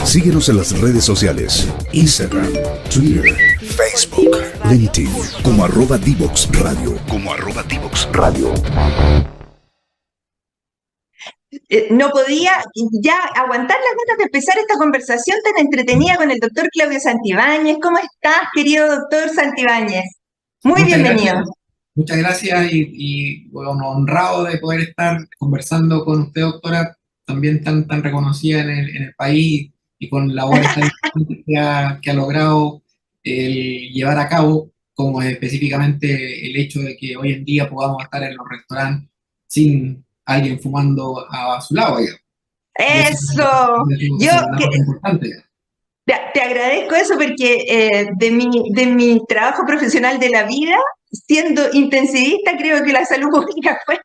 Síguenos en las redes sociales, Instagram, Twitter, Facebook, LinkedIn, como @Divoxradio, No podía ya aguantar las ganas de empezar esta conversación tan entretenida con el doctor Claudio Santibáñez. ¿Cómo estás, querido doctor Santibáñez? Muy Muchas bienvenido. gracias, muchas gracias bueno, honrado de poder estar conversando con usted, doctora, también tan reconocida en el país y con labores tan importantes que ha logrado llevar a cabo, como específicamente el hecho de que hoy en día podamos estar en los restaurantes sin alguien fumando a su lado, digamos. Y eso Eso, yo es una cosa importante. te agradezco eso porque de mi trabajo profesional de la vida, siendo intensivista, creo que la salud pública fue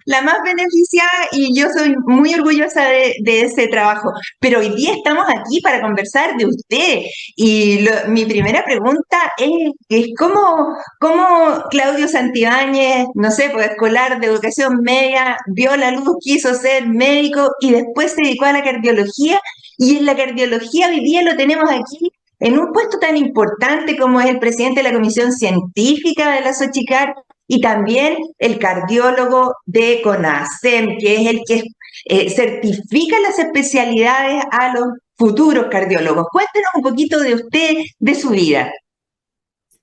la más beneficiada y yo soy muy orgullosa de ese trabajo. Pero hoy día estamos aquí para conversar de usted y mi primera pregunta es ¿cómo Claudio Santibáñez, no sé, pues escolar de educación media, vio la luz, quiso ser médico y después se dedicó a la cardiología? Y en la cardiología hoy día lo tenemos aquí en un puesto tan importante como es el presidente de la Comisión Científica de la Sochicar y también el cardiólogo de CONASEM, que es el que certifica las especialidades a los futuros cardiólogos. Cuéntenos un poquito de usted, de su vida.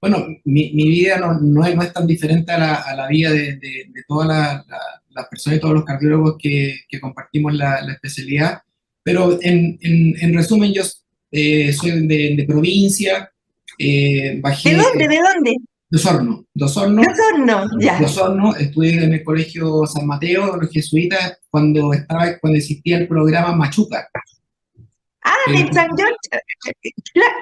Bueno, mi vida no es tan diferente a la vida de todas las personas y todos los cardiólogos que compartimos la especialidad, pero en resumen yo soy de provincia, ¿De bajé dónde? ¿De dónde? de De Osorno, Osorno, ya. estudié en el Colegio San Mateo, de los jesuitas, cuando existía el programa Machuca. Ah, de El, San George.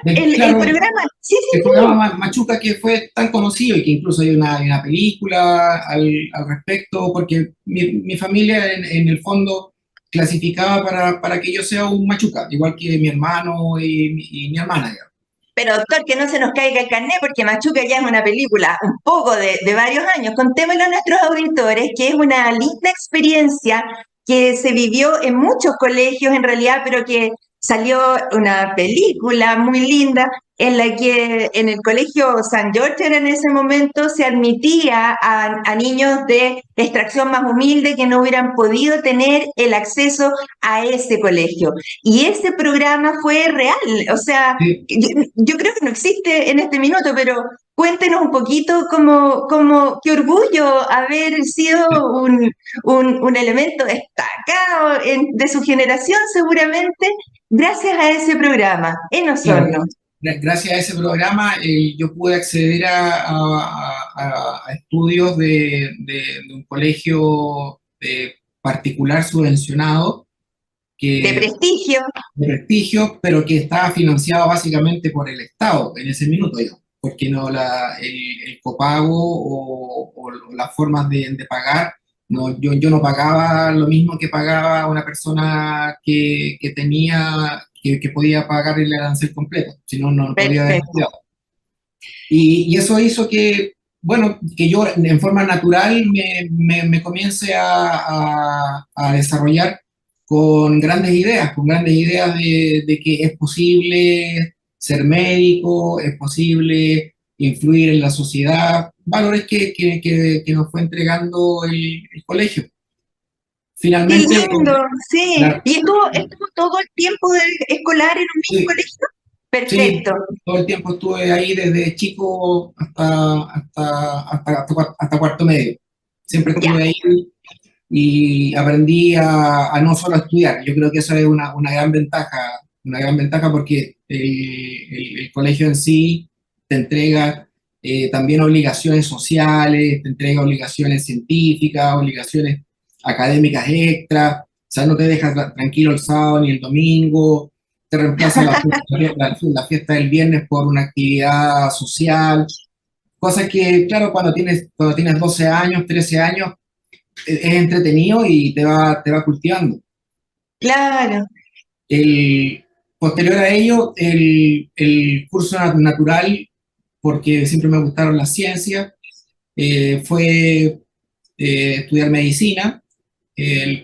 El claro, programa, sí, el sí, programa sí. Machuca que fue tan conocido y que incluso hay una película al respecto, porque mi familia en el fondo clasificaba para que yo sea un Machuca, igual que mi hermano y mi hermana, digamos. Pero doctor, que no se nos caiga el carnet porque Machuca ya es una película un poco de varios años. Contémosle a nuestros auditores que es una linda experiencia que se vivió en muchos colegios en realidad, pero que salió una película muy linda en la que en el colegio San George en ese momento se admitía a niños de extracción más humilde que no hubieran podido tener el acceso a ese colegio. Y ese programa fue real, o sea, Sí, yo creo que no existe en este minuto, pero cuéntenos un poquito qué orgullo haber sido un elemento destacado de su generación, seguramente, gracias a ese programa en claro, Osorno. gracias a ese programa yo pude acceder a estudios de un colegio particular subvencionado De que prestigio. de prestigio, pero que estaba financiado básicamente por el Estado en ese minuto, digamos, porque no el copago o las formas de pagar, no, yo no pagaba lo mismo que pagaba una persona que podía pagar el arancel completo, si no, no podía haber Perfecto. estudiado. Y eso hizo que, bueno, que yo en forma natural me comience a desarrollar con grandes ideas de que es posible ser médico, es posible influir en la sociedad, valores que nos fue entregando el colegio. Qué Finalmente, lindo, sí. la- ¿Y estuvo todo el tiempo escolar en un mismo sí, colegio? sí, Perfecto. todo el tiempo estuve ahí desde chico hasta cuarto medio. Siempre Ya. estuve ahí y aprendí a no solo estudiar. Yo creo que eso es una gran ventaja porque el colegio en sí te entrega también obligaciones sociales, te entrega obligaciones científicas, obligaciones académicas extras, o sea, no te dejas tranquilo el sábado ni el domingo, te reemplaza la fiesta del viernes por una actividad social, cosas que, claro, cuando tienes 12 años, 13 años, es entretenido y te va cultivando. Claro. El, Posterior a ello, el curso natural, porque siempre me gustaron las ciencias, fue estudiar medicina,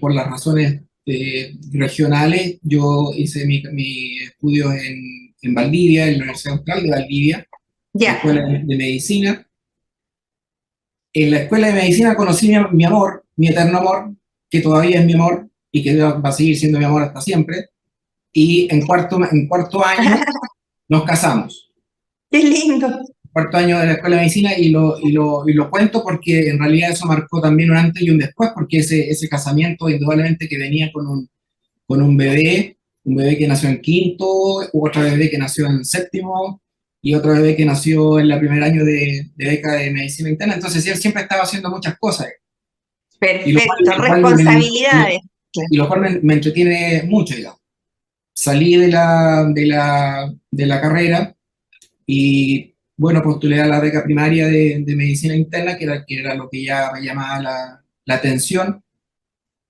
por las razones regionales. Yo hice mi estudios en Valdivia, en la Universidad Austral de Valdivia, la Ya. Escuela de Medicina. En la Escuela de Medicina conocí mi amor, mi eterno amor, que todavía es mi amor y que va a seguir siendo mi amor hasta siempre. Y en cuarto año nos casamos. Qué lindo. Cuarto año de la Escuela de Medicina y lo cuento porque en realidad eso marcó también un antes y un después, porque ese casamiento indudablemente que venía con un bebé que nació en quinto, otra bebé que nació en séptimo y otra bebé que nació en el primer año de beca de medicina interna. Entonces él siempre estaba haciendo muchas cosas Perfecto, y lo cual responsabilidades. y lo cual me entretiene mucho, digamos. Salí de la carrera y, bueno, postulé a la beca primaria de medicina interna, que era lo que ya me llamaba la atención.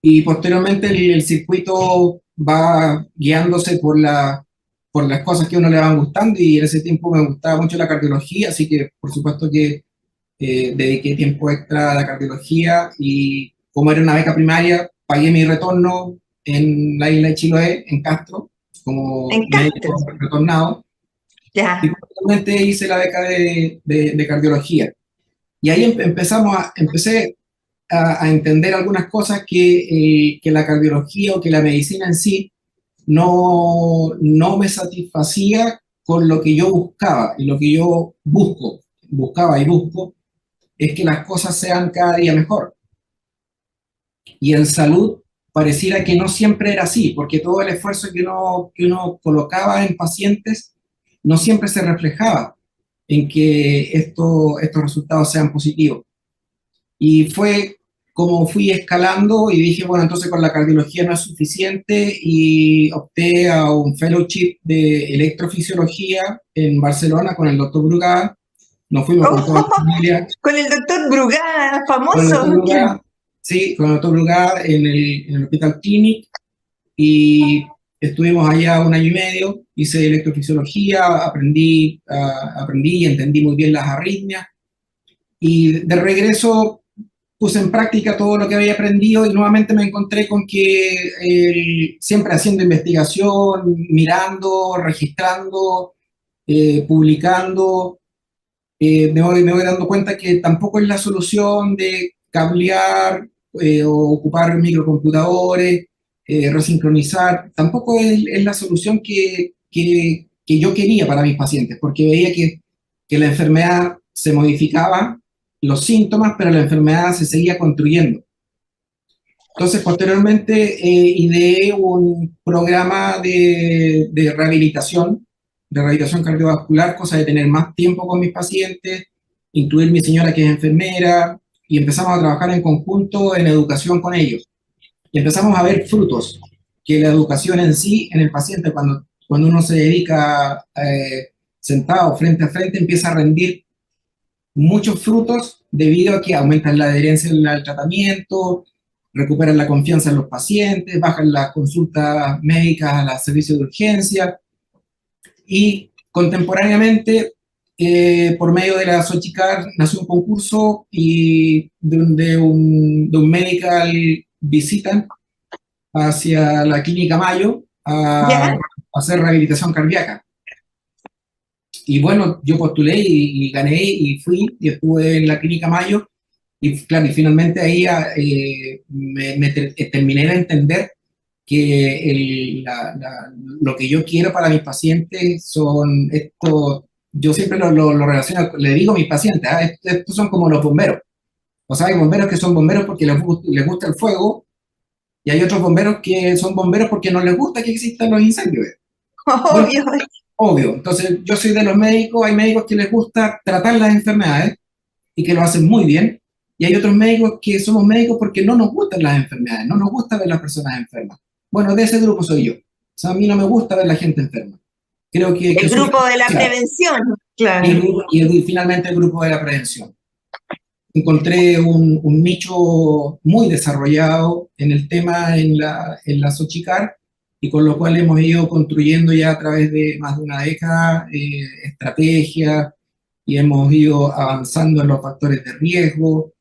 Y posteriormente el circuito va guiándose por las cosas que a uno le van gustando, y en ese tiempo me gustaba mucho la cardiología, así que por supuesto que dediqué tiempo extra a la cardiología, y como era una beca primaria, pagué mi retorno en la isla de Chiloé, en Castro, como En Castro. médico retornado, y Ya. posteriormente hice la beca de cardiología. Y ahí empecé a entender algunas cosas que la cardiología o que la medicina en sí no me satisfacía con lo que yo buscaba, y lo que yo buscaba y busco, es que las cosas sean cada día mejor. Y en salud pareciera que no siempre era así, porque todo el esfuerzo que uno colocaba en pacientes no siempre se reflejaba en que estos resultados sean positivos. Y fue como fui escalando y dije, bueno, entonces con la cardiología no es suficiente, y opté a un fellowship de electrofisiología en Barcelona con el doctor Brugada. Nos fuimos con toda la Oh, familia, con el doctor Brugada, con el famoso. doctor Brugada, sí, con el doctor Brugada en el Hospital Clinic, y estuvimos allá un año y medio, hice electrofisiología, aprendí y entendí muy bien las arritmias, y de regreso puse en práctica todo lo que había aprendido, y nuevamente me encontré con que siempre haciendo investigación, mirando, registrando, publicando, me voy dando cuenta que tampoco es la solución de cablear o ocupar microcomputadores, resincronizar, tampoco es la solución que yo quería para mis pacientes, porque veía que la enfermedad se modificaba, los síntomas, pero la enfermedad se seguía construyendo. Entonces, posteriormente, ideé un programa de rehabilitación cardiovascular, cosa de tener más tiempo con mis pacientes, incluir mi señora que es enfermera, y empezamos a trabajar en conjunto en educación con ellos. Y empezamos a ver frutos, que la educación en sí, en el paciente, cuando uno se dedica sentado frente a frente, empieza a rendir muchos frutos debido a que aumentan la adherencia al tratamiento, recuperan la confianza en los pacientes, bajan las consultas médicas a los servicios de urgencia, y contemporáneamente, por medio de la Sochicar, nació un concurso y de un medical visitan hacia la Clínica Mayo a ¿Ya? hacer rehabilitación cardíaca. Y bueno, yo postulé y gané y fui y estuve en la Clínica Mayo, y claro, y finalmente ahí terminé de entender que lo que yo quiero para mis pacientes son estos, yo siempre lo relaciono, le digo a mis pacientes, estos son como los bomberos. O sea, hay bomberos que son bomberos porque les gusta el fuego, y hay otros bomberos que son bomberos porque no les gusta que existan los incendios. Bueno, Obvio. obvio. Entonces, yo soy de los médicos, hay médicos que les gusta tratar las enfermedades y que lo hacen muy bien, y hay otros médicos que somos médicos porque no nos gustan las enfermedades, no nos gusta ver las personas enfermas. Bueno, de ese grupo soy yo. O sea, a mí no me gusta ver la gente enferma. Creo que El soy... grupo de la prevención, Y, claro. finalmente el grupo de la prevención. Encontré un nicho muy desarrollado en el tema en la Sochicar, y con lo cual hemos ido construyendo ya a través de más de una década estrategias, y hemos ido avanzando en los factores de riesgo,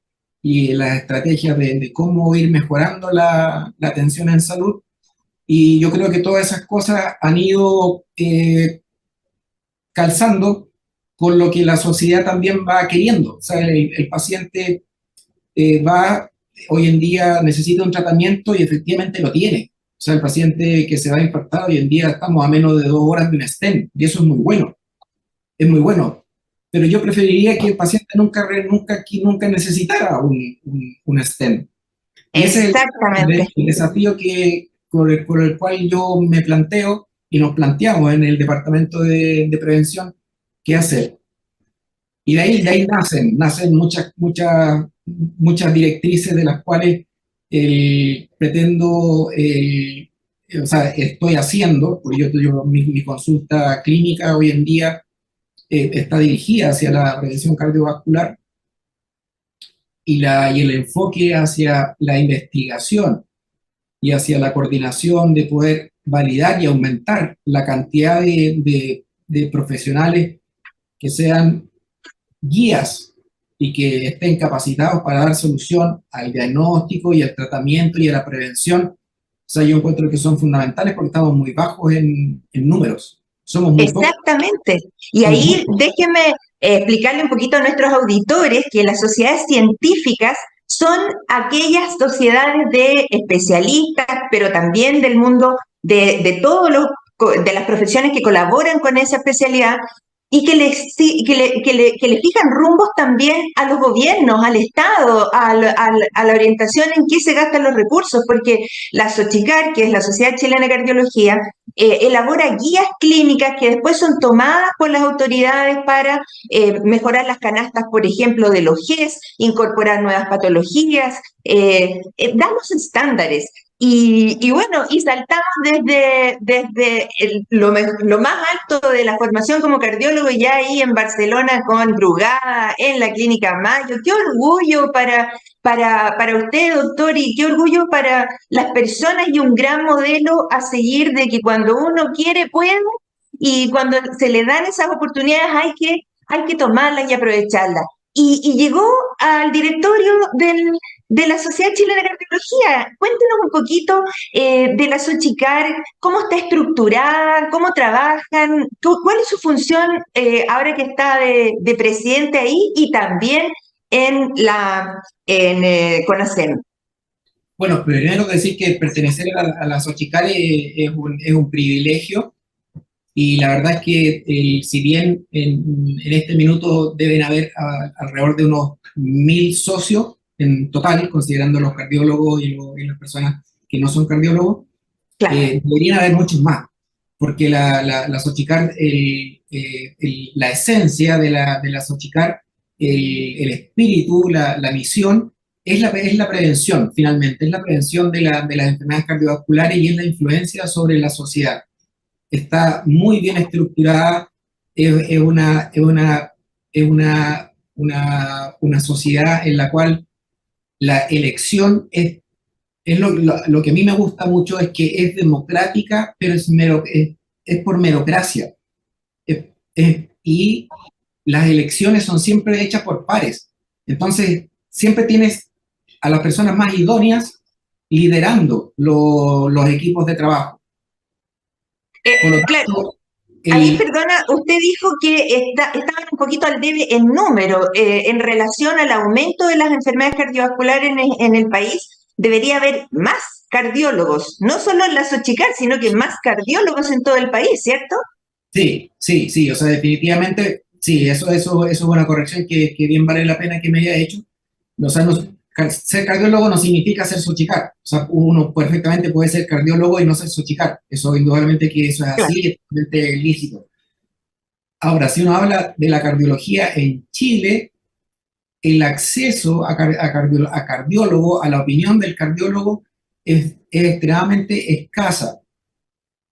y las estrategias de cómo ir mejorando la atención en salud. Y yo creo que todas esas cosas han ido calzando con lo que la sociedad también va queriendo. O sea, el paciente hoy en día necesita un tratamiento y efectivamente lo tiene. O sea, el paciente que se va a infartar, hoy en día estamos a menos de 2 horas de un stent, y eso es muy bueno, es muy bueno. Pero yo preferiría que el paciente nunca necesitara un stent. Y ese es Exactamente. el desafío por el cual yo me planteo y nos planteamos en el Departamento de Prevención qué hacer. Y de ahí nacen muchas directrices de las cuales pretendo, o sea, estoy haciendo, porque mi consulta clínica hoy en día está dirigida hacia la prevención cardiovascular y el enfoque hacia la investigación y hacia la coordinación de poder validar y aumentar la cantidad de profesionales que sean guías y que estén capacitados para dar solución al diagnóstico y al tratamiento y a la prevención. O sea, yo encuentro que son fundamentales porque estamos muy bajos en números. Somos muy pocos. Exactamente. Y Somos muy ahí pocos. déjenme explicarle un poquito a nuestros auditores que las sociedades científicas son aquellas sociedades de especialistas, pero también del mundo de todos de las profesiones que colaboran con esa especialidad y que le fijan rumbos también a los gobiernos, al Estado, a la orientación en qué se gastan los recursos, porque la SOCHICAR, que es la Sociedad Chilena de Cardiología, elabora guías clínicas que después son tomadas por las autoridades para mejorar las canastas, por ejemplo, de los GES, incorporar nuevas patologías, dar los estándares. Y bueno, y saltamos desde lo más alto de la formación como cardiólogo, ya ahí en Barcelona con Brugada, en la Clínica Mayo. Qué orgullo para usted, doctor, y qué orgullo para las personas y un gran modelo a seguir de que cuando uno quiere, puede, y cuando se le dan esas oportunidades hay que tomarlas y aprovecharlas. Y llegó al directorio de la Sociedad Chilena de Cardiología. Cuéntenos un poquito de la SOCHICAR, cómo está estructurada, cómo trabajan, cuál es su función ahora que está de presidente ahí y también CONASEM. Bueno, primero decir que pertenecer a la SOCHICAR es un privilegio. Y la verdad es que si bien en este minuto deben haber alrededor de unos 1.000 socios en total, considerando los cardiólogos y las personas que no son cardiólogos, Claro. deberían haber muchos más, porque la SOCHICAR, la esencia de la SOCHICAR, el espíritu, la misión, es la prevención, finalmente, es la prevención de las enfermedades cardiovasculares y es la influencia sobre la sociedad. Está muy bien estructurada, es una sociedad en la cual la elección es lo que a mí me gusta mucho, es que es democrática, pero es por merocracia. Y las elecciones son siempre hechas por pares. Entonces, siempre tienes a las personas más idóneas liderando los equipos de trabajo. Por lo Claro. tanto, Ahí, perdona, usted dijo que estaban un poquito al debe en número en relación al aumento de las enfermedades cardiovasculares en el país. Debería haber más cardiólogos, no solo en la SOCHICAR, sino que más cardiólogos en todo el país, ¿cierto? Sí, o sea, definitivamente, sí, eso es una corrección que bien vale la pena que me haya hecho. O sea, ser cardiólogo no significa ser SOCHICAR. O sea, uno perfectamente puede ser cardiólogo y no ser SOCHICAR. Eso, indudablemente que eso es así, es totalmente lícito. Ahora, si uno habla de la cardiología en Chile, el acceso a cardiólogo, a la opinión del cardiólogo, es extremadamente escasa.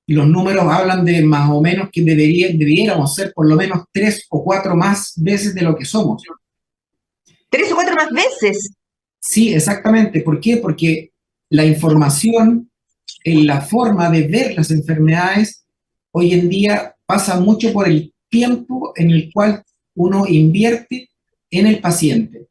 Los números hablan de más o menos que debiéramos ser por lo menos 3 o 4 más veces de lo que somos. 3 o 4 más veces. Sí, exactamente. ¿Por qué? Porque la información, la forma de ver las enfermedades, hoy en día pasa mucho por el tiempo en el cual uno invierte en el paciente.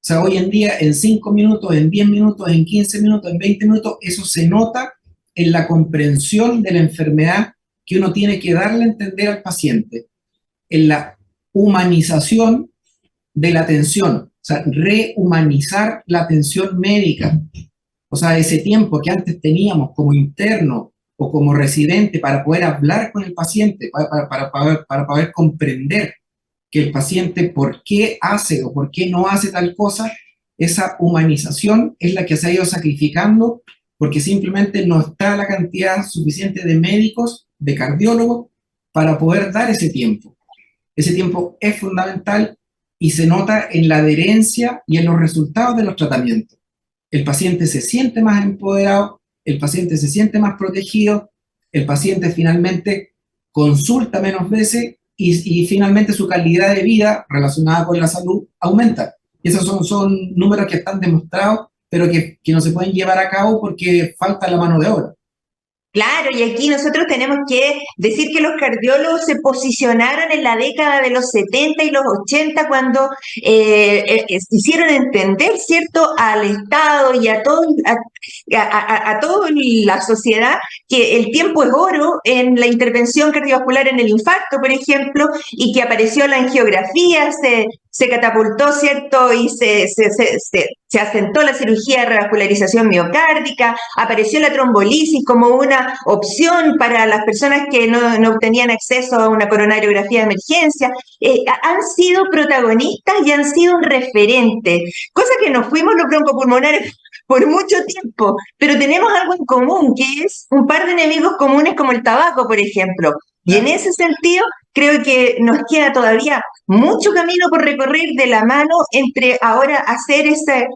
sea, hoy en día en 5 minutos, en 10 minutos, en 15 minutos, en 20 minutos, eso se nota en la comprensión de la enfermedad que uno tiene que darle a entender al paciente, en la humanización de la atención, o sea, rehumanizar la atención médica. O sea, ese tiempo que antes teníamos como interno o como residente para poder hablar con el paciente, para poder comprender que el paciente por qué hace o por qué no hace tal cosa, esa humanización es la que se ha ido sacrificando porque simplemente no está la cantidad suficiente de médicos, de cardiólogos, para poder dar ese tiempo. Ese tiempo es fundamental y se nota en la adherencia y en los resultados de los tratamientos. El paciente se siente más empoderado, el paciente se siente más protegido, el paciente finalmente consulta menos veces y finalmente su calidad de vida relacionada con la salud aumenta. Y esos son números que están demostrados, pero que no se pueden llevar a cabo porque falta la mano de obra. Claro, y aquí nosotros tenemos que decir que los cardiólogos se posicionaron en la década de los 70 y los 80 cuando hicieron entender, ¿cierto?, al Estado y a toda la sociedad que el tiempo es oro en la intervención cardiovascular en el infarto, por ejemplo, y que apareció la angiografía, se catapultó, ¿cierto?, y se asentó la cirugía de revascularización miocárdica, apareció la trombolisis como una opción para las personas que no tenían acceso a una coronariografía de emergencia. Han sido protagonistas y han sido referentes, cosa que nos fuimos los broncopulmonares por mucho tiempo, pero tenemos algo en común, que es un par de enemigos comunes como el tabaco, por ejemplo. Y en ese sentido, creo que nos queda todavía mucho camino por recorrer de la mano entre ahora hacer ese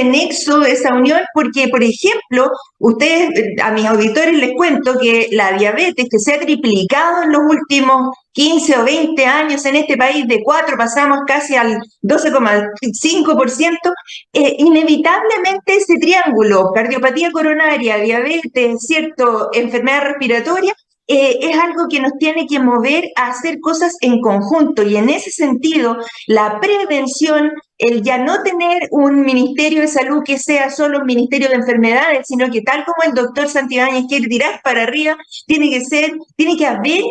nexo, esa unión, porque, por ejemplo, ustedes, a mis auditores les cuento que la diabetes, que se ha triplicado en los últimos 15 o 20 años en este país, de 4 pasamos casi al 12,5%, inevitablemente ese triángulo, cardiopatía coronaria, diabetes, ¿cierto?, enfermedad respiratoria, es algo que nos tiene que mover a hacer cosas en conjunto, y en ese sentido la prevención, el ya no tener un Ministerio de Salud que sea solo un Ministerio de Enfermedades, sino que tal como el doctor Santibáñez quiere tirar para arriba, tiene que haber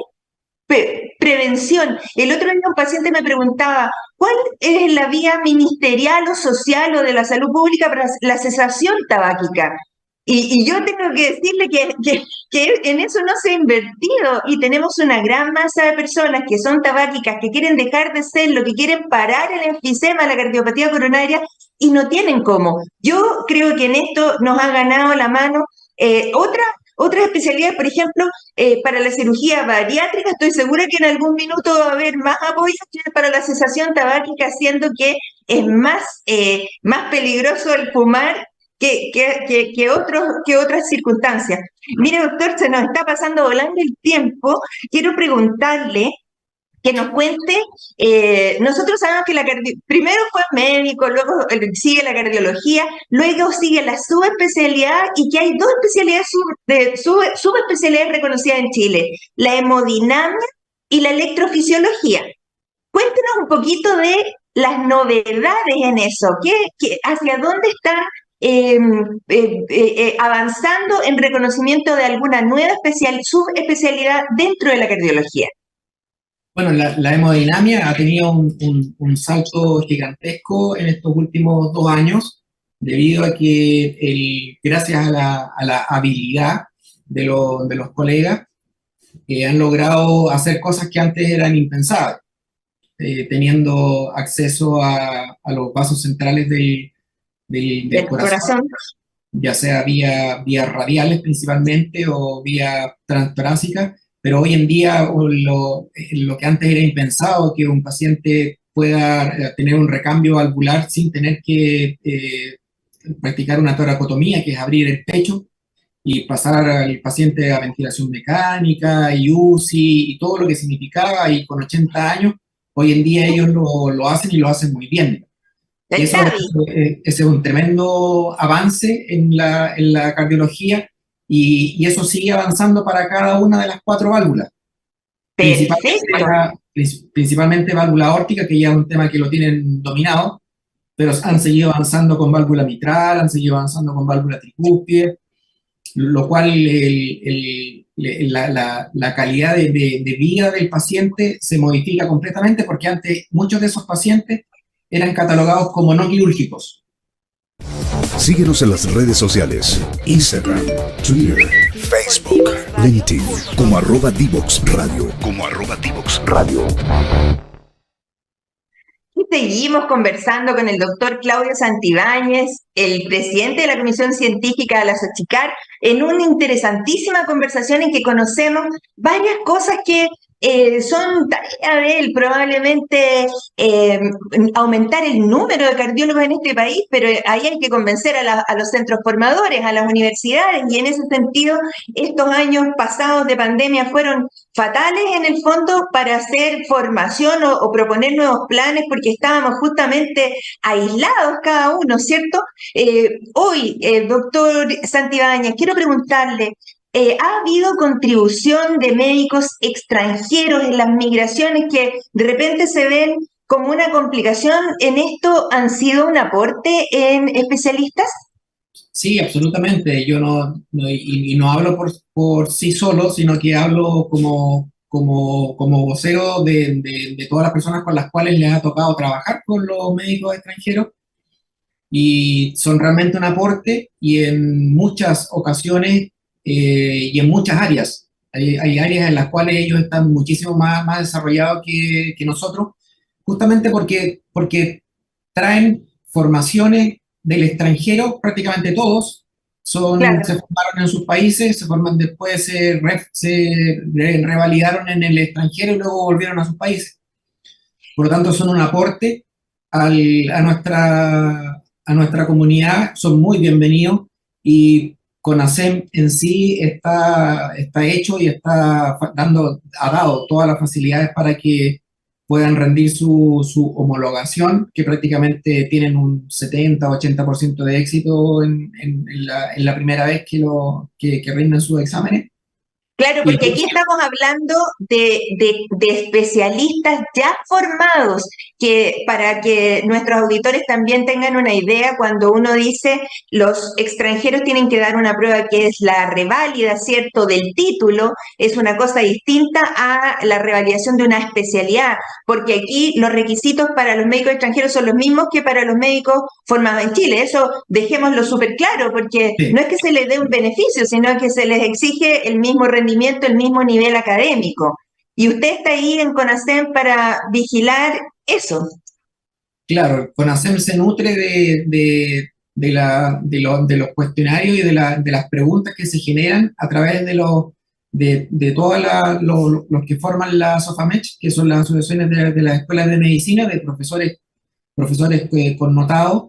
prevención. El otro día un paciente me preguntaba, ¿cuál es la vía ministerial o social o de la salud pública para la cesación tabáquica? Y yo tengo que decirle que en eso no se ha invertido, y tenemos una gran masa de personas que son tabáquicas, que quieren dejar de serlo, que quieren parar el enfisema, la cardiopatía coronaria, y no tienen cómo. Yo creo que en esto nos ha ganado la mano otras especialidades, por ejemplo, para la cirugía bariátrica. Estoy segura que en algún minuto va a haber más apoyo para la cesación tabáquica, siendo que es más peligroso el fumar que otras circunstancias. Mire, doctor, se nos está pasando volando el tiempo. Quiero preguntarle que nos cuente, nosotros sabemos que primero fue médico, luego sigue la cardiología, luego sigue la subespecialidad, y que hay 2 especialidades subespecialidades reconocidas en Chile, la hemodinamia y la electrofisiología. Cuéntenos un poquito de las novedades en eso, hacia dónde están avanzando en reconocimiento de alguna nueva subespecialidad dentro de la cardiología. Bueno, la hemodinamia ha tenido un salto gigantesco en estos últimos 2 años, debido a que gracias a la habilidad de los colegas, han logrado hacer cosas que antes eran impensables, teniendo acceso a los vasos centrales del corazón, ya sea vía radiales principalmente o vía transtorácica, pero hoy en día lo que antes era impensado, que un paciente pueda tener un recambio valvular sin tener que practicar una toracotomía, que es abrir el pecho y pasar al paciente a ventilación mecánica y UCI y todo lo que significaba, y con 80 años, hoy en día ellos lo hacen, y lo hacen muy bien. Ese es un tremendo avance en la cardiología, y eso sigue avanzando para cada una de las 4 válvulas. Principalmente válvula aórtica, que ya es un tema que lo tienen dominado, pero han seguido avanzando con válvula mitral, han seguido avanzando con válvula tricúspide, lo cual la calidad de vida del paciente se modifica completamente, porque antes muchos de esos pacientes eran catalogados como no quirúrgicos. Síguenos en las redes sociales, Instagram, Twitter, Facebook, LinkedIn, como @DivoxRadio. Y seguimos conversando con el doctor Claudio Santibáñez, el presidente de la Comisión Científica de la Sochicar, en una interesantísima conversación en que conocemos varias cosas que son tarea de él, probablemente aumentar el número de cardiólogos en este país, pero ahí hay que convencer a los centros formadores, a las universidades, y en ese sentido estos años pasados de pandemia fueron fatales en el fondo para hacer formación o proponer nuevos planes, porque estábamos justamente aislados cada uno, ¿cierto? Hoy, doctor Santibáñez, quiero preguntarle, ¿ha habido contribución de médicos extranjeros en las migraciones que de repente se ven como una complicación en esto? ¿Han sido un aporte en especialistas? Sí, absolutamente. Yo no hablo por sí solo, sino que hablo como vocero de todas las personas con las cuales les ha tocado trabajar con los médicos extranjeros, y son realmente un aporte, y en muchas ocasiones y en muchas áreas. Hay áreas en las cuales ellos están muchísimo más desarrollados que nosotros, justamente porque traen formaciones del extranjero, prácticamente todos, Claro. se formaron en sus países, se forman después, revalidaron en el extranjero y luego volvieron a sus países. Por lo tanto, son un aporte a nuestra comunidad, son muy bienvenidos, y CONASEM en sí está hecho y ha dado todas las facilidades para que puedan rendir su homologación, que prácticamente tienen un 70-80% de éxito en la primera vez que rinden sus exámenes. Claro, Y porque aquí estamos hablando de especialistas ya formados, que para que nuestros auditores también tengan una idea, cuando uno dice los extranjeros tienen que dar una prueba que es la reválida, ¿cierto?, del título, es una cosa distinta a la revalidación de una especialidad, porque aquí los requisitos para los médicos extranjeros son los mismos que para los médicos formados en Chile. Eso dejémoslo súper claro, porque sí. no es que se les dé un beneficio, sino que se les exige el mismo rendimiento, el mismo nivel académico. Y usted está ahí en CONASEM para vigilar eso. Claro, CONASEM se nutre de los cuestionarios y de las preguntas que se generan a través de todos los que forman la SOFAMECH, que son las asociaciones de las escuelas de medicina, de profesores connotados,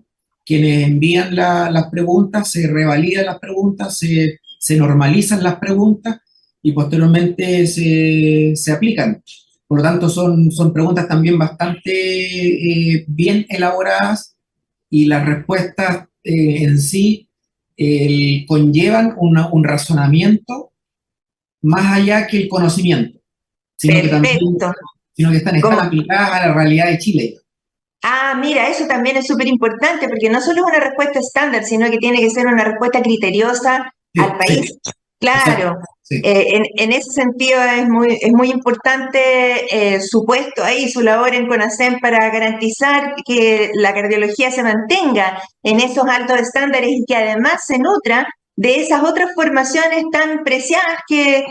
quienes envían las preguntas, se revalidan las preguntas, se normalizan las preguntas y posteriormente se aplican. Por lo tanto, son preguntas también bastante bien elaboradas, y las respuestas en sí conllevan un razonamiento más allá que el conocimiento, sino que Perfecto. están aplicadas a la realidad de Chile. Ah, mira, eso también es súper importante, porque no solo es una respuesta estándar, sino que tiene que ser una respuesta criteriosa al Sí, país. Claro, sí. en ese sentido es muy importante su puesto ahí, su labor en CONASEM para garantizar que la cardiología se mantenga en esos altos estándares y que además se nutra de esas otras formaciones tan preciadas que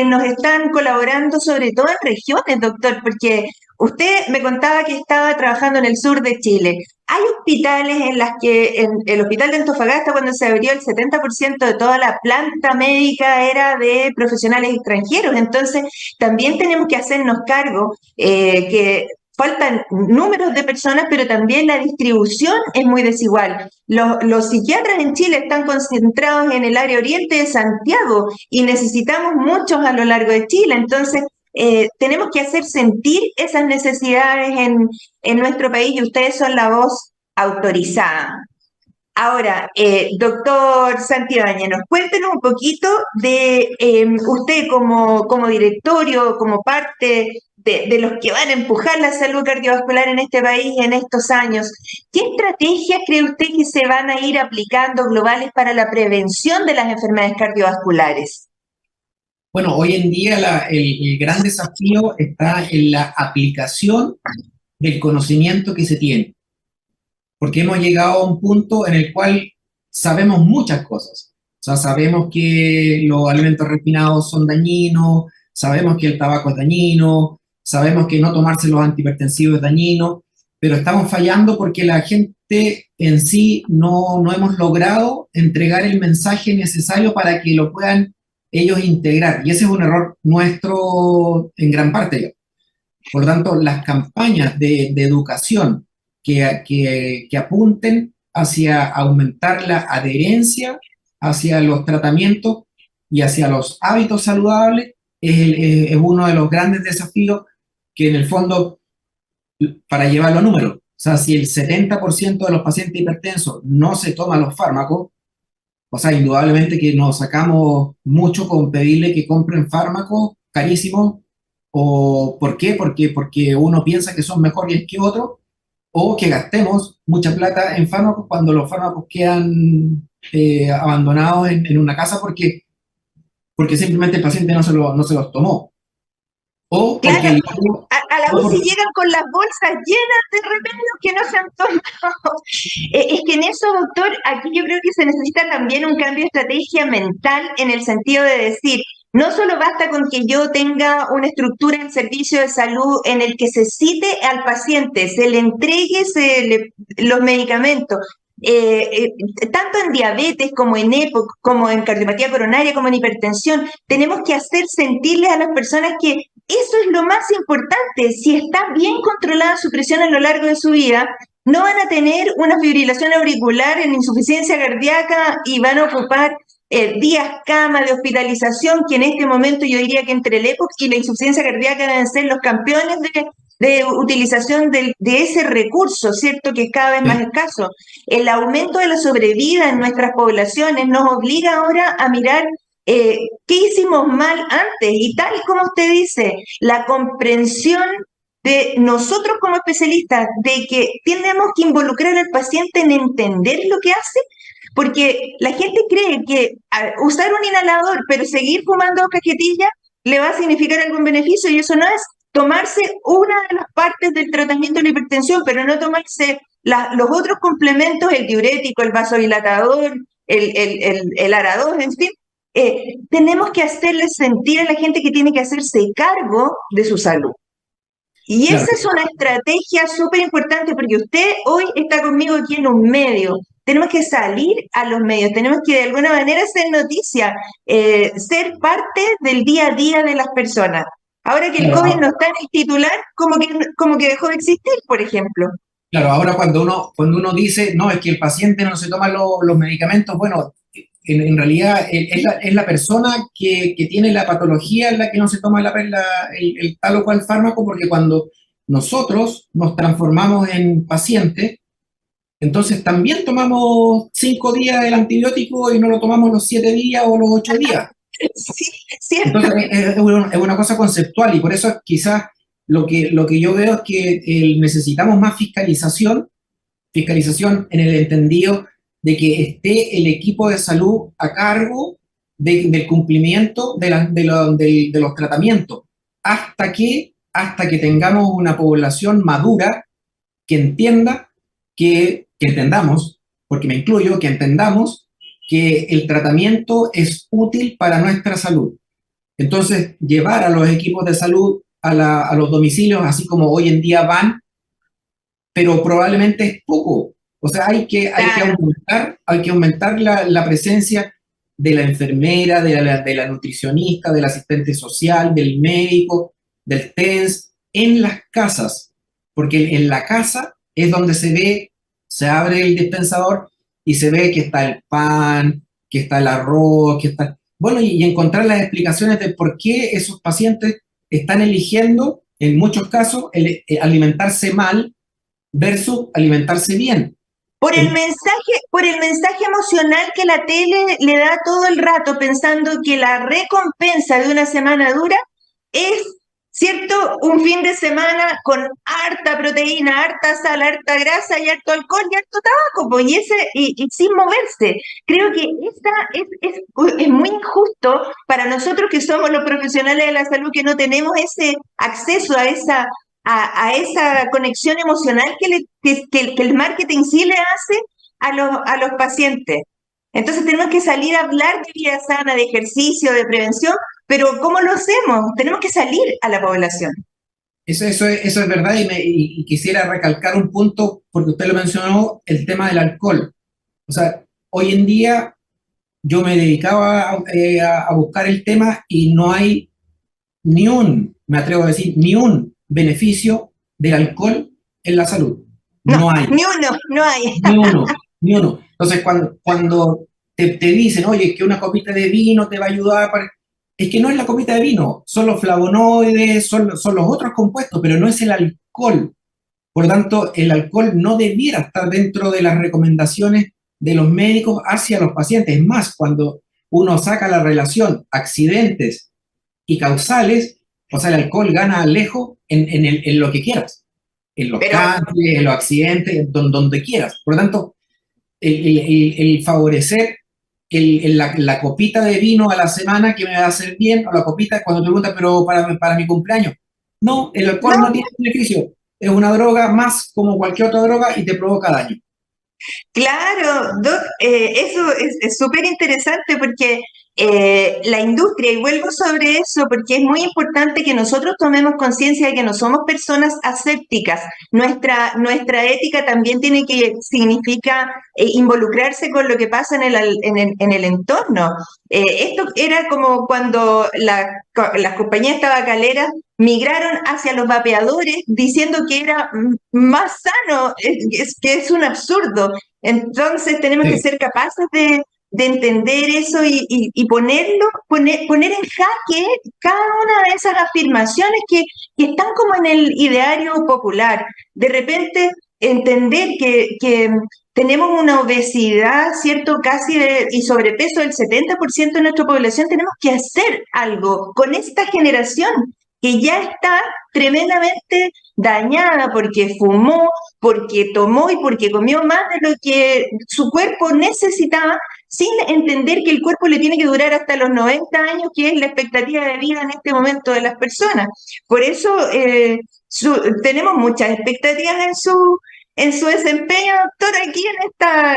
nos están colaborando, sobre todo en regiones, doctor, porque usted me contaba que estaba trabajando en el sur de Chile. Hay hospitales en las que, en el hospital de Antofagasta, cuando se abrió, el 70% de toda la planta médica era de profesionales extranjeros. Entonces, también tenemos que hacernos cargo que faltan números de personas, pero también la distribución es muy desigual. Los psiquiatras en Chile están concentrados en el área oriente de Santiago y necesitamos muchos a lo largo de Chile. Entonces, tenemos que hacer sentir esas necesidades en nuestro país, y ustedes son la voz autorizada. Ahora, doctor Santibáñez, nos cuéntenos un poquito de usted como directorio, como parte de los que van a empujar la salud cardiovascular en este país en estos años. ¿Qué estrategias cree usted que se van a ir aplicando globales para la prevención de las enfermedades cardiovasculares? Bueno, hoy en día el gran desafío está en la aplicación del conocimiento que se tiene, porque hemos llegado a un punto en el cual sabemos muchas cosas. O sea, sabemos que los alimentos refinados son dañinos, sabemos que el tabaco es dañino, sabemos que no tomarse los antihipertensivos es dañino, pero estamos fallando porque la gente en sí no hemos logrado entregar el mensaje necesario para que lo puedan ellos integrar. Y ese es un error nuestro en gran parte. Por lo tanto, las campañas de educación que apunten hacia aumentar la adherencia hacia los tratamientos y hacia los hábitos saludables es uno de los grandes desafíos que en el fondo, para llevarlo a números, o sea, si el 70% de los pacientes hipertensos no se toman los fármacos, o sea, indudablemente que nos sacamos mucho con pedirle que compren fármacos carísimos. ¿O por qué? Porque uno piensa que son mejores que otros, o que gastemos mucha plata en fármacos cuando los fármacos quedan abandonados en una casa porque simplemente el paciente no se los tomó. O porque Claro, a la UCI llegan con las bolsas llenas de remedios que no se han tomado. Es que en eso, doctor, aquí yo creo que se necesita también un cambio de estrategia mental en el sentido de decir, no solo basta con que yo tenga una estructura en servicio de salud en el que se cite al paciente, se le entregue los medicamentos, tanto en diabetes como en EPOC, como en cardiopatía coronaria, como en hipertensión, tenemos que hacer sentirles a las personas que eso es lo más importante. Si está bien controlada su presión a lo largo de su vida, no van a tener una fibrilación auricular en insuficiencia cardíaca y van a ocupar días cama de hospitalización, que en este momento yo diría que entre el EPOC y la insuficiencia cardíaca deben ser los campeones de utilización de ese recurso, ¿cierto? Que es cada vez más escaso. El aumento de la sobrevida en nuestras poblaciones nos obliga ahora a mirar qué hicimos mal antes, y tal como usted dice, la comprensión de nosotros como especialistas, de que tenemos que involucrar al paciente en entender lo que hace, porque la gente cree que usar un inhalador pero seguir fumando cajetillas le va a significar algún beneficio, y eso no es. Tomarse una de las partes del tratamiento de la hipertensión, pero no tomarse los otros complementos, el diurético, el vasodilatador, el ARA2, en fin. Tenemos que hacerle sentir a la gente que tiene que hacerse cargo de su salud. Y Claro. esa es una estrategia súper importante, porque usted hoy está conmigo aquí en un medio. Tenemos que salir a los medios, tenemos que de alguna manera hacer noticia, ser parte del día a día de las personas. Ahora que el Claro. COVID no está en el titular, como que dejó de existir, por ejemplo. Claro, ahora cuando uno dice, no, es que el paciente no se toma los medicamentos, bueno, en realidad es la persona que tiene la patología en la que no se toma el tal o cual fármaco, porque cuando nosotros nos transformamos en paciente, entonces también tomamos 5 días el antibiótico y no lo tomamos los 7 días o los 8 días. Sí, cierto. Entonces es una cosa conceptual, y por eso quizás lo que yo veo es que necesitamos más fiscalización en el entendido de que esté el equipo de salud a cargo del cumplimiento de los tratamientos, hasta que tengamos una población madura que entienda, que entendamos, porque me incluyo, que entendamos que el tratamiento es útil para nuestra salud. Entonces, llevar a los equipos de salud a los domicilios, así como hoy en día van, pero probablemente es poco. O sea, hay que aumentar la presencia de la enfermera, de la nutricionista, del asistente social, del médico, del TENS, en las casas, porque en la casa es donde se abre el dispensador y se ve que está el pan, que está el arroz, que está... Bueno, y encontrar las explicaciones de por qué esos pacientes están eligiendo, en muchos casos, alimentarse mal versus alimentarse bien. Por el mensaje emocional que la tele le da todo el rato, pensando que la recompensa de una semana dura es ¿cierto? Un fin de semana con harta proteína, harta sal, harta grasa y harto alcohol y harto tabaco, pues, y sin moverse. Creo que es muy injusto para nosotros que somos los profesionales de la salud, que no tenemos ese acceso a esa conexión emocional que el marketing sí le hace a los pacientes. Entonces tenemos que salir a hablar de vida sana, de ejercicio, de prevención, pero ¿cómo lo hacemos? Tenemos que salir a la población. Eso es verdad y quisiera recalcar un punto, porque usted lo mencionó, el tema del alcohol. O sea, hoy en día yo me dedicaba a buscar el tema y no hay me atrevo a decir, ni un beneficio del alcohol en la salud. No, No hay. ni uno, no hay. Ni uno, ni uno. Entonces, cuando te dicen, oye, que una copita de vino te va a ayudar para... Es que no es la copita de vino, son los flavonoides, son los otros compuestos, pero no es el alcohol. Por lo tanto, el alcohol no debiera estar dentro de las recomendaciones de los médicos hacia los pacientes. Es más, cuando uno saca la relación accidentes y causales, o sea, el alcohol gana lejos en lo que quieras, en los cánceres, en los accidentes, donde quieras. Por lo tanto, el favorecer la copita de vino a la semana que me va a hacer bien, o la copita cuando te preguntas, pero para mi cumpleaños. No, el alcohol no tiene beneficio. Es una droga más como cualquier otra droga y te provoca daño. Claro, Doc, eso es súper interesante porque la industria, y vuelvo sobre eso, porque es muy importante que nosotros tomemos conciencia de que no somos personas asépticas. Nuestra ética también significa involucrarse con lo que pasa en el entorno. Esto era como cuando las compañías tabacaleras migraron hacia los vapeadores diciendo que era más sano, que es un absurdo. Entonces tenemos que ser capaces de entender eso y poner en jaque cada una de esas afirmaciones que están como en el ideario popular. De repente entender que tenemos una obesidad, ¿cierto? Y sobrepeso del 70% de nuestra población. Tenemos que hacer algo con esta generación que ya está tremendamente dañada porque fumó, porque tomó y porque comió más de lo que su cuerpo necesitaba, sin entender que el cuerpo le tiene que durar hasta los 90 años, que es la expectativa de vida en este momento de las personas. Por eso tenemos muchas expectativas en su desempeño, doctor, aquí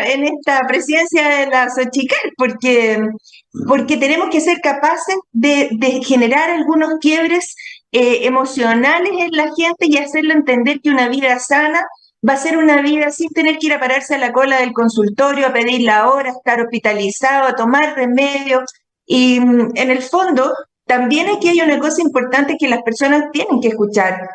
en esta presidencia de la Xochical, porque tenemos que ser capaces de generar algunos quiebres emocionales en la gente y hacerle entender que una vida sana va a ser una vida sin tener que ir a pararse a la cola del consultorio, a pedir la hora, a estar hospitalizado, a tomar remedios. Y en el fondo, también aquí hay una cosa importante que las personas tienen que escuchar.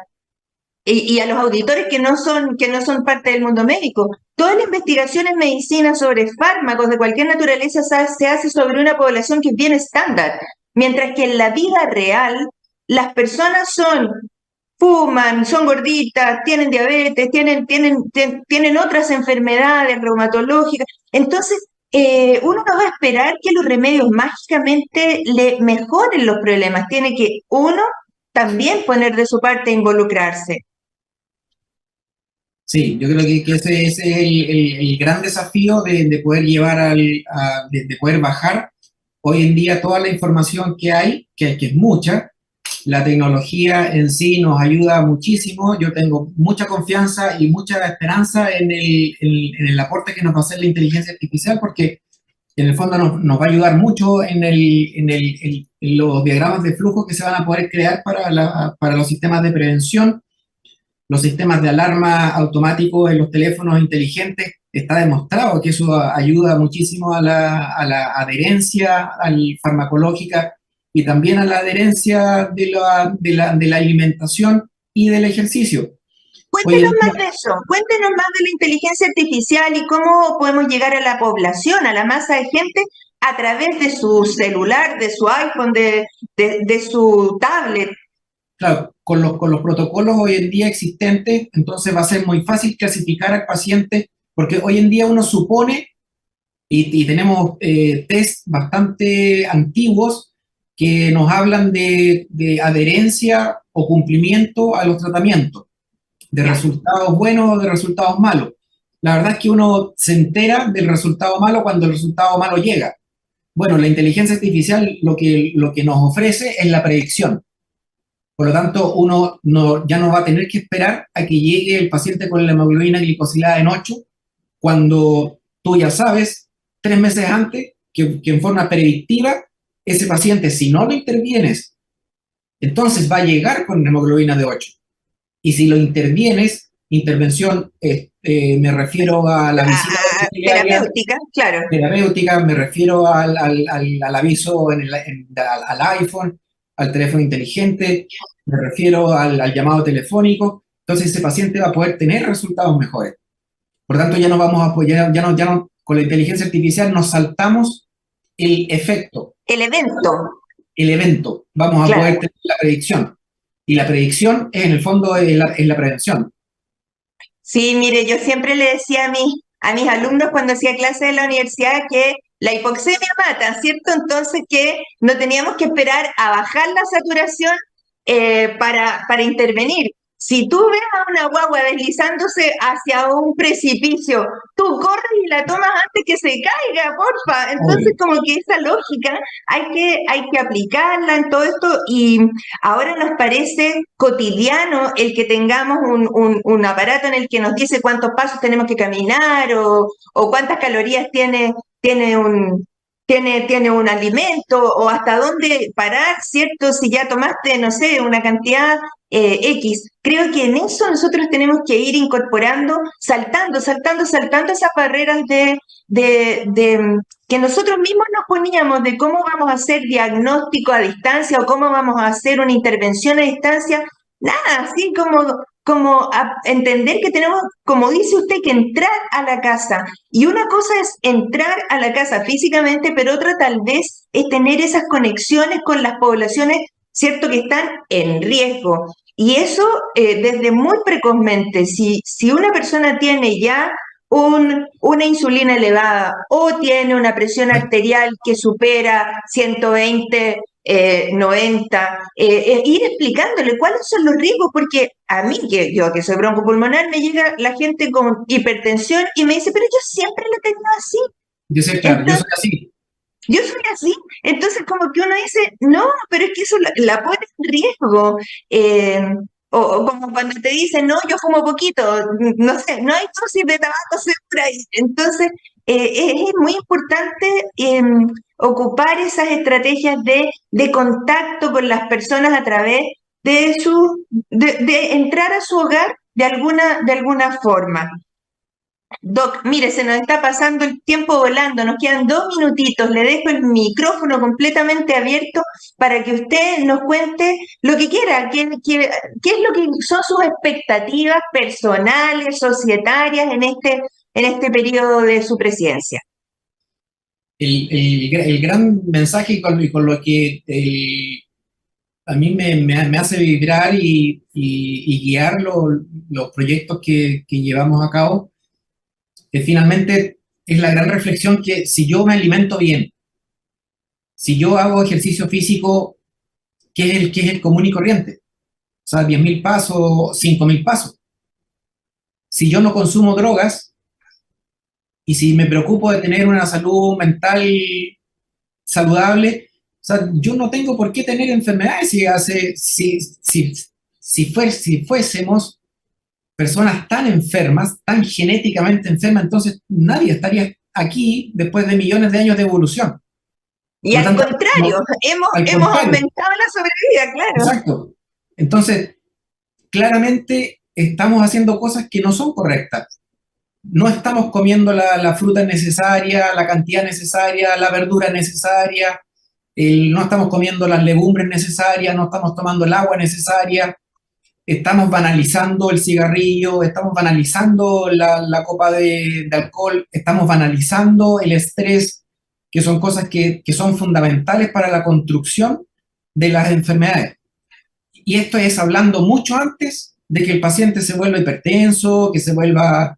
Y a los auditores que no son parte del mundo médico. Toda la investigación en medicina sobre fármacos de cualquier naturaleza se hace sobre una población que es bien estándar, mientras que en la vida real las personas fuman, son gorditas, tienen diabetes, tienen otras enfermedades reumatológicas. Entonces, uno no va a esperar que los remedios mágicamente le mejoren los problemas. Tiene que uno también poner de su parte e involucrarse. Sí, yo creo que ese es el gran desafío de poder llevar de poder bajar hoy en día toda la información que hay, que es mucha. La tecnología en sí nos ayuda muchísimo. Yo tengo mucha confianza y mucha esperanza en el aporte que nos va a hacer la inteligencia artificial, porque en el fondo nos va a ayudar mucho en los diagramas de flujo que se van a poder crear para los sistemas de prevención. Los sistemas de alarma automáticos en los teléfonos inteligentes, está demostrado que eso ayuda muchísimo a la adherencia farmacológica y también a la adherencia de la alimentación y del ejercicio. Cuéntenos más de eso, cuéntenos más de la inteligencia artificial y cómo podemos llegar a la población, a la masa de gente, a través de su celular, de su iPhone, de su tablet. Claro, con los protocolos hoy en día existentes, entonces va a ser muy fácil clasificar al paciente, porque hoy en día uno supone, y tenemos test bastante antiguos que nos hablan de adherencia o cumplimiento a los tratamientos, de resultados buenos o de resultados malos. La verdad es que uno se entera del resultado malo cuando el resultado malo llega. Bueno, la inteligencia artificial lo que nos ofrece es la predicción. Por lo tanto, uno ya no va a tener que esperar a que llegue el paciente con la hemoglobina glicosilada en 8, cuando tú ya sabes, 3 meses antes, que en forma predictiva, ese paciente, si no lo intervienes, entonces va a llegar con hemoglobina de 8. Y si lo intervienes, intervención, me refiero a la visita terapéutica, claro. Terapéutica, me refiero al aviso al iPhone, al teléfono inteligente, me refiero al llamado telefónico. Entonces ese paciente va a poder tener resultados mejores. Por tanto, ya no vamos a apoyar, ya no, con la inteligencia artificial nos saltamos el efecto. El evento. El evento. Vamos a poder tener la predicción. Y la predicción, en el fondo, es la prevención. Sí, mire, yo siempre le decía a mis alumnos cuando hacía clases en la universidad que la hipoxemia mata, ¿cierto? Entonces que no teníamos que esperar a bajar la saturación para intervenir. Si tú ves a una guagua deslizándose hacia un precipicio, tú corres y la tomas antes que se caiga, porfa. Entonces, como que esa lógica hay que aplicarla en todo esto, y ahora nos parece cotidiano el que tengamos un aparato en el que nos dice cuántos pasos tenemos que caminar o cuántas calorías tiene un alimento, o hasta dónde parar, ¿cierto? Si ya tomaste, no sé, una cantidad X. Creo que en eso nosotros tenemos que ir incorporando, saltando esas barreras que nosotros mismos nos poníamos, de cómo vamos a hacer diagnóstico a distancia o cómo vamos a hacer una intervención a distancia. Nada, así como entender que tenemos, como dice usted, que entrar a la casa. Y una cosa es entrar a la casa físicamente, pero otra tal vez es tener esas conexiones con las poblaciones, ¿cierto?, que están en riesgo. Y eso desde muy precozmente. Si una persona tiene ya una insulina elevada o tiene una presión arterial que supera 120, 90, ir explicándole cuáles son los riesgos, porque a mí, yo que soy broncopulmonar, me llega la gente con hipertensión y me dice, pero yo siempre lo he tenido así. Yo soy así. Yo soy así. Entonces, como que uno dice, no, pero es que eso la pone en riesgo. O como cuando te dicen, no, yo fumo poquito, no sé, no hay dosis de tabaco segura ahí. Entonces, es muy importante ocupar esas estrategias de contacto con las personas a través de entrar a su hogar de alguna forma. Doc, mire, se nos está pasando el tiempo volando, nos quedan 2 minutitos, le dejo el micrófono completamente abierto para que usted nos cuente lo que quiera, qué es lo que son sus expectativas personales, societarias en este periodo de su presidencia. El gran mensaje con lo que a mí me hace vibrar y guiar los proyectos que llevamos a cabo, que finalmente es la gran reflexión que si yo me alimento bien, si yo hago ejercicio físico, ¿qué es el común y corriente? O sea, 10.000 pasos, 5.000 pasos. Si yo no consumo drogas y si me preocupo de tener una salud mental saludable, o sea, yo no tengo por qué tener enfermedades si fuésemos personas tan enfermas, tan genéticamente enfermas, entonces nadie estaría aquí después de millones de años de evolución. Y al contrario, hemos aumentado la sobrevida, claro. Exacto. Entonces, claramente estamos haciendo cosas que no son correctas. No estamos comiendo la fruta necesaria, la cantidad necesaria, la verdura necesaria, no estamos comiendo las legumbres necesarias, no estamos tomando el agua necesaria. Estamos banalizando el cigarrillo, estamos banalizando la copa de alcohol, estamos banalizando el estrés, que son cosas que son fundamentales para la construcción de las enfermedades. Y esto es hablando mucho antes de que el paciente se vuelva hipertenso, que se vuelva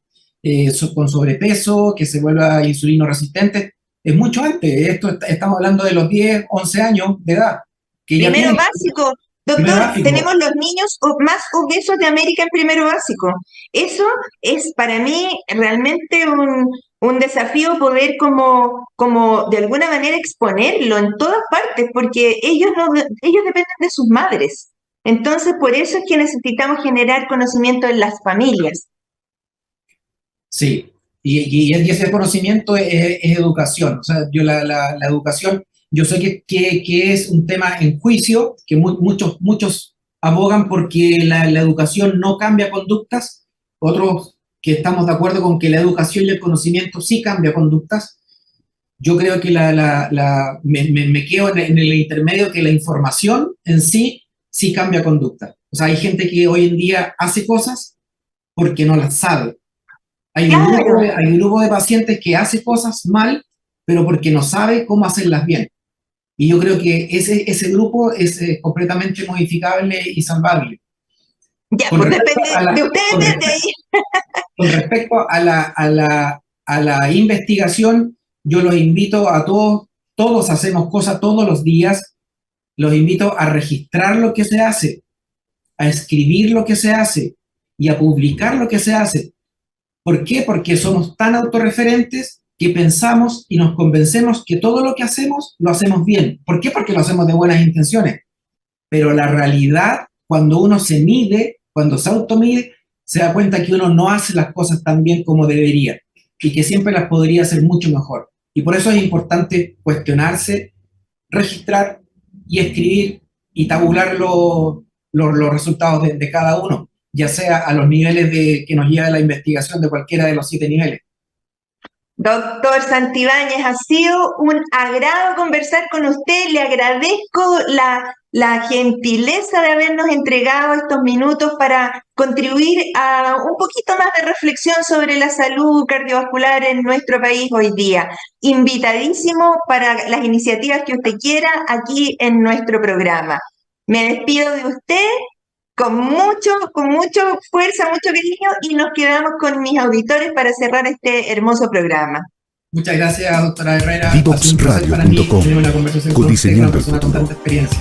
con sobrepeso, que se vuelva insulino resistente. Es mucho antes. Estamos hablando de los 10, 11 años de edad. Primero básico. Doctor, tenemos los niños más obesos de América en primero básico. Eso es para mí realmente un desafío poder como de alguna manera exponerlo en todas partes, porque ellos dependen de sus madres. Entonces, por eso es que necesitamos generar conocimiento en las familias. Sí, y ese conocimiento es educación. O sea, la educación, yo sé que es un tema en juicio, que muchos abogan porque la educación no cambia conductas, otros que estamos de acuerdo con que la educación y el conocimiento sí cambia conductas. Yo creo que me quedo en el intermedio, que la información en sí cambia conducta. O sea, hay gente que hoy en día hace cosas porque no las sabe. Hay un grupo de pacientes que hace cosas mal, pero porque no sabe cómo hacerlas bien. Y yo creo que ese grupo es completamente modificable y salvable. Ya, pues depende de ustedes desde ahí. Con respecto a la investigación, yo los invito a todos hacemos cosas todos los días, los invito a registrar lo que se hace, a escribir lo que se hace y a publicar lo que se hace. ¿Por qué? Porque somos tan autorreferentes que pensamos y nos convencemos que todo lo que hacemos, lo hacemos bien. ¿Por qué? Porque lo hacemos de buenas intenciones. Pero la realidad, cuando uno se mide, cuando se automide, se da cuenta que uno no hace las cosas tan bien como debería y que siempre las podría hacer mucho mejor. Y por eso es importante cuestionarse, registrar y escribir y tabular los resultados de cada uno, ya sea a los niveles que nos lleva la investigación de cualquiera de los 7 niveles. Doctor Santibáñez, ha sido un agrado conversar con usted. Le agradezco la gentileza de habernos entregado estos minutos para contribuir a un poquito más de reflexión sobre la salud cardiovascular en nuestro país hoy día. Invitadísimo para las iniciativas que usted quiera aquí en nuestro programa. Me despido de usted con mucho fuerza, mucho cariño, y nos quedamos con mis auditores para cerrar este hermoso programa. Muchas gracias, doctora Herrera. Divoxradio.com, tener una conversación con usted, una persona con tanta experiencia.